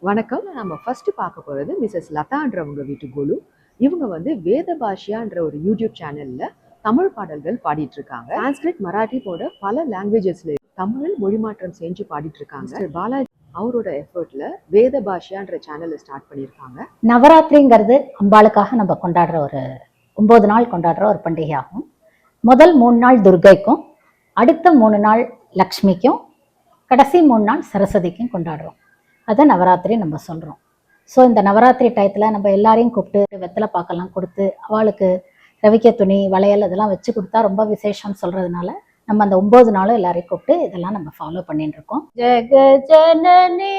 வணக்கம். நம்ம ஃபர்ஸ்ட் பார்க்க போறது மிஸ்ஸஸ் லதான்றவங்க வீட்டு கோலு. இவங்க வந்து வேத பாஷ்யான்ற ஒரு யூடியூப் சேனல்ல தமிழ் பாடல்கள் பாடிட்டு இருக்காங்க. சான்ஸ்கிரிட், மராட்டி போன்ற பல லாங்குவேஜஸ்ல தமிழ் மொழிமாற்றம் செஞ்சு பாடிட்டு இருக்காங்க. பாலாஜி அவரோட எஃபர்ட்ல வேத பாஷ்யான்ற சேனலை ஸ்டார்ட் பண்ணியிருக்காங்க. நவராத்திரிங்கிறது அம்பாளுக்காக நம்ம கொண்டாடுற ஒரு 9 நாள் கொண்டாடுற ஒரு பண்டிகையாகும். முதல் 3 நாள் துர்கைக்கும், அடுத்த 3 நாள் லக்ஷ்மிக்கும், கடைசி 3 நாள் சரஸ்வதிக்கும் கொண்டாடுறோம். அதை நவராத்திரி நம்ம சொல்கிறோம். ஸோ இந்த நவராத்திரி டயத்தில் நம்ம எல்லாரையும் கூப்பிட்டு வெத்தலை பாக்கெல்லாம் கொடுத்து அவளுக்கு ரவிக்க துணி, வளையல் இதெல்லாம் வச்சு கொடுத்தா ரொம்ப விசேஷம்னு சொல்கிறதுனால நம்ம அந்த 9 நாளும் எல்லாரையும் கூப்பிட்டு இதெல்லாம் நம்ம ஃபாலோ பண்ணிட்டு இருக்கோம். ஜெக ஜனனி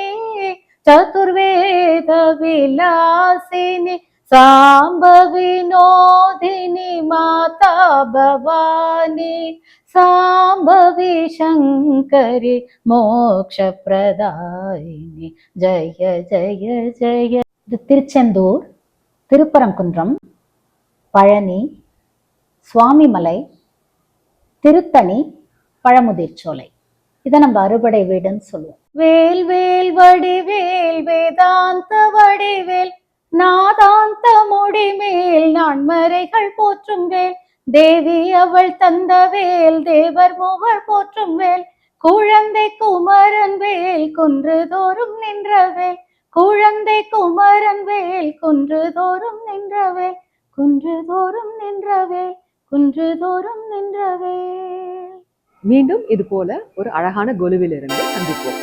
சதுர்வேத விலாசினி சாம்பவி நோதினி மாதா பவானி சாம்பவி சங்கரி மோக்ஷ பிரதாயினி ஜெய ஜெய ஜெய. இது திருச்செந்தூர், திருப்பரங்குன்றம், பழனி, சுவாமிமலை, திருத்தணி, பழமுதிர்ச்சோலை. இதை நம்ம அறுபடை வீடுன்னு சொல்லுவோம். வேல் வேல் வடிவேல் வேதாந்த வடிவேல் நாதாந்த முடிமேல் நான்மறைகள் போற்றும் வேல் தேவி அவள் தந்த வேல் தேவர் மூவர் போற்றும் வேல் குழந்தை குமரன் வேல் குன்றுதோறும் நின்ற வேல் குழந்தை குமரன் வேல் குன்றுதோறும் நின்ற வேல் குன்றுதோறும் நின்ற வேல் குன்றுதோறும் நின்ற வேல். மீண்டும் இது போல ஒரு அழகான கொலுவிலிருந்து சந்திப்போம்.